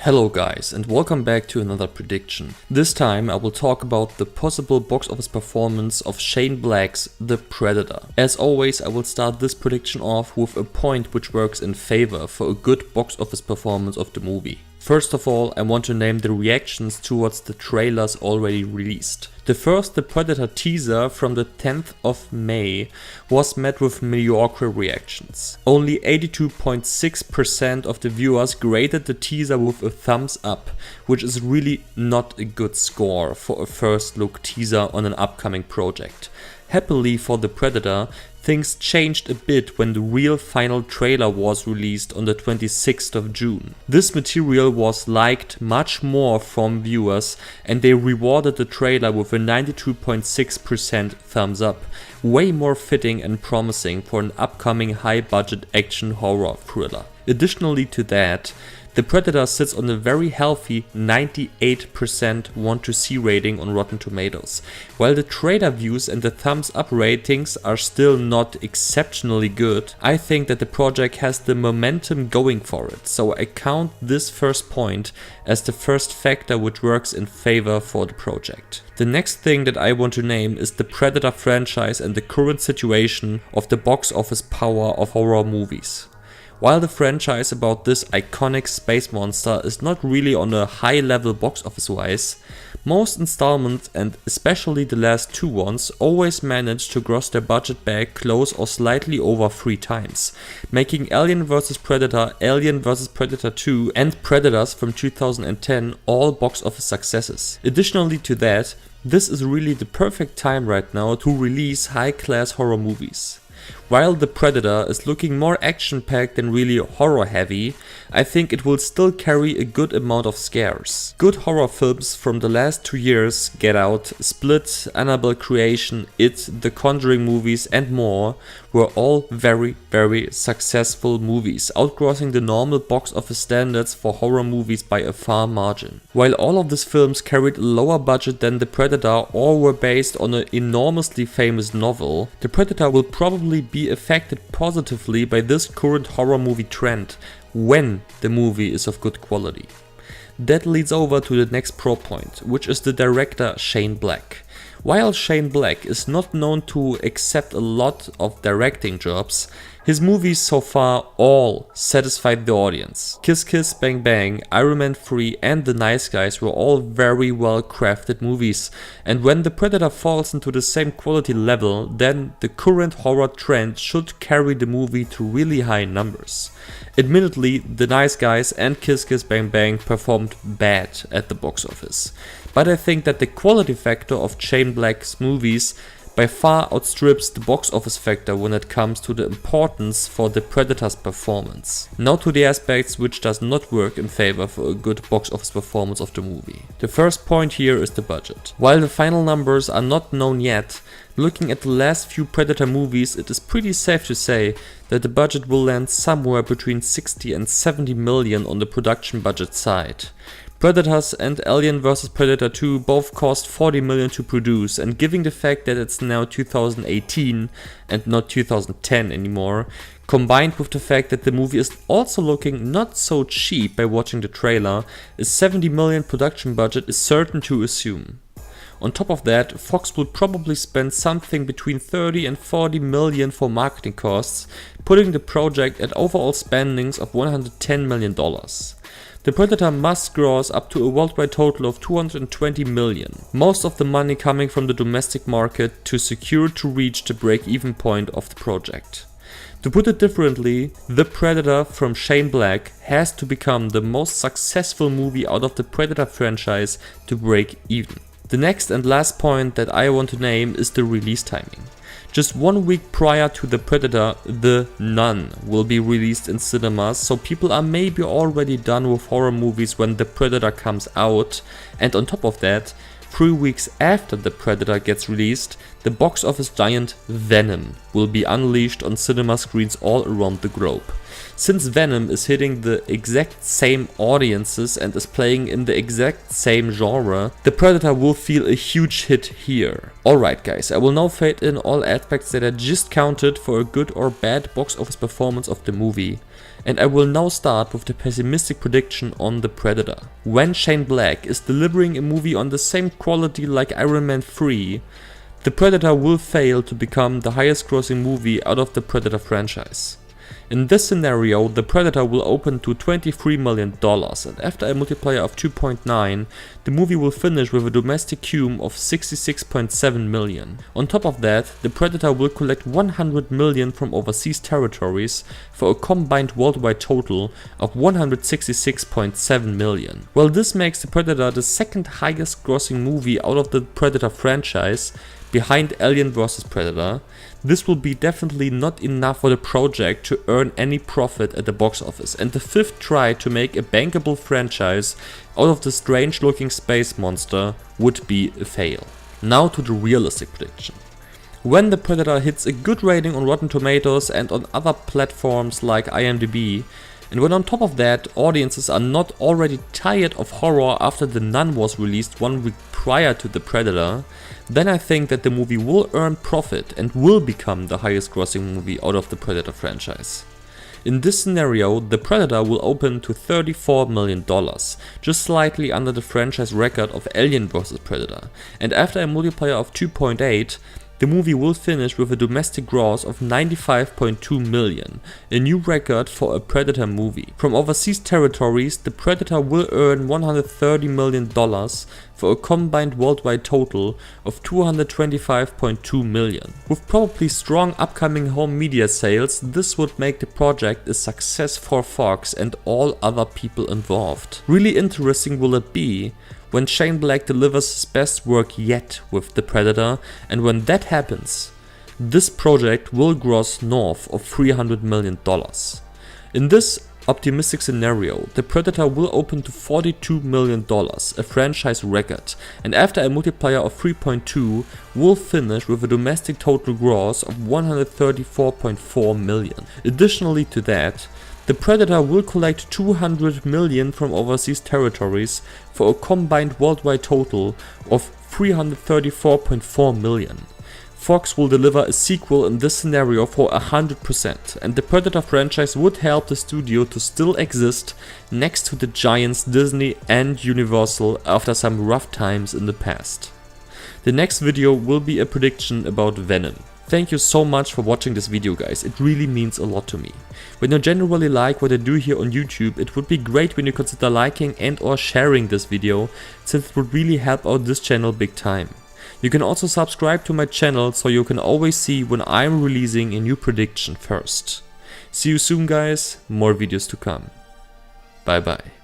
Hello guys, and welcome back to another prediction. This time I will talk about the possible box office performance of Shane Black's The Predator. As always, I will start this prediction off with a point which works in favor for a good box office performance of the movie. First of all, I want to name the reactions towards the trailers already released. The first The Predator teaser from the 10th of May was met with mediocre reactions. Only 82.6% of the viewers graded the teaser with a thumbs up, which is really not a good score for a first look teaser on an upcoming project. Happily for The Predator, things changed a bit when the real final trailer was released on the 26th of June. This material was liked much more from viewers and they rewarded the trailer with a 92.6% thumbs up, way more fitting and promising for an upcoming high-budget action horror thriller. Additionally to that, The Predator sits on a very healthy 98% want-to-see rating on Rotten Tomatoes. While the trailer views and the thumbs-up ratings are still not exceptionally good, I think that the project has the momentum going for it, so I count this first point as the first factor which works in favor for the project. The next thing that I want to name is the Predator franchise and the current situation of the box office power of horror movies. While the franchise about this iconic space monster is not really on a high level box office wise, most installments and especially the last two ones always manage to gross their budget back close or slightly over 3 times, making Alien vs Predator, Alien vs Predator 2 and Predators from 2010 all box office successes. Additionally to that, this is really the perfect time right now to release high class horror movies. While The Predator is looking more action-packed than really horror-heavy, I think it will still carry a good amount of scares. Good horror films from the last 2 years, Get Out, Split, Annabelle Creation, It, The Conjuring movies and more, were all very successful movies, outgrossing the normal box office standards for horror movies by a far margin. While all of these films carried a lower budget than The Predator or were based on an enormously famous novel, The Predator will probably be affected positively by this current horror movie trend when the movie is of good quality. That leads over to the next pro point, which is the director Shane Black. While Shane Black is not known to accept a lot of directing jobs, his movies so far all satisfied the audience. Kiss Kiss Bang Bang, Iron Man 3 and The Nice Guys were all very well crafted movies, and when The Predator falls into the same quality level, then the current horror trend should carry the movie to really high numbers. Admittedly, The Nice Guys and Kiss Kiss Bang Bang performed bad at the box office, but I think that the quality factor of Shane Black's movies by far outstrips the box office factor when it comes to the importance for The Predator's performance. Now to the aspects which does not work in favor for a good box office performance of the movie. The first point here is the budget. While the final numbers are not known yet, looking at the last few Predator movies, it is pretty safe to say that the budget will land somewhere between 60 and 70 million on the production budget side. Predators and Alien vs Predator 2 both cost 40 million to produce, and given the fact that it's now 2018 and not 2010 anymore, combined with the fact that the movie is also looking not so cheap by watching the trailer, a 70 million production budget is certain to assume. On top of that, Fox will probably spend something between 30 and 40 million for marketing costs, putting the project at overall spendings of $110 million. The Predator must gross up to a worldwide total of 220 million, most of the money coming from the domestic market to secure to reach the break-even point of the project. To put it differently, The Predator from Shane Black has to become the most successful movie out of the Predator franchise to break even. The next and last point that I want to name is the release timing. Just 1 week prior to The Predator, The Nun will be released in cinemas, so people are maybe already done with horror movies when The Predator comes out, and on top of that, 3 weeks after The Predator gets released, the box office giant Venom will be unleashed on cinema screens all around the globe. Since Venom is hitting the exact same audiences and is playing in the exact same genre, The Predator will feel a huge hit here. Alright guys, I will now fade in all aspects that I just counted for a good or bad box office performance of the movie. And I will now start with the pessimistic prediction on The Predator. When Shane Black is delivering a movie on the same quality like Iron Man 3, The Predator will fail to become the highest grossing movie out of the Predator franchise. In this scenario, The Predator will open to $23 million, and after a multiplier of 2.9, the movie will finish with a domestic cume of $66.7 million. On top of that, The Predator will collect $100 million from overseas territories for a combined worldwide total of $166.7 million. While this makes The Predator the second highest grossing movie out of the Predator franchise, behind Alien vs Predator, this will be definitely not enough for the project to earn any profit at the box office, and the fifth try to make a bankable franchise out of the strange looking space monster would be a fail. Now to the realistic prediction. When The Predator hits a good rating on Rotten Tomatoes and on other platforms like IMDb, and when on top of that audiences are not already tired of horror after The Nun was released 1 week prior to The Predator, then I think that the movie will earn profit and will become the highest grossing movie out of the Predator franchise. In this scenario, The Predator will open to $34 million, just slightly under the franchise record of Alien vs Predator, and after a multiplier of 2.8, the movie will finish with a domestic gross of $95.2 million, a new record for a Predator movie. From overseas territories, The Predator will earn $130 million for a combined worldwide total of $225.2 million. With probably strong upcoming home media sales, this would make the project a success for Fox and all other people involved. Really interesting will it be when Shane Black delivers his best work yet with The Predator, and when that happens, this project will gross north of $300 million. In this optimistic scenario, The Predator will open to $42 million, a franchise record, and after a multiplier of 3.2 will finish with a domestic total gross of $134.4 million. Additionally to that, The Predator will collect $200 million from overseas territories for a combined worldwide total of $334.4 million. Fox will deliver a sequel in this scenario for 100%, and the Predator franchise would help the studio to still exist next to the giants Disney and Universal after some rough times in the past. The next video will be a prediction about Venom. Thank you so much for watching this video, guys, it really means a lot to me. When you generally like what I do here on YouTube, it would be great when you consider liking and or sharing this video, since it would really help out this channel big time. You can also subscribe to my channel so you can always see when I'm releasing a new prediction first. See you soon, guys, more videos to come. Bye bye.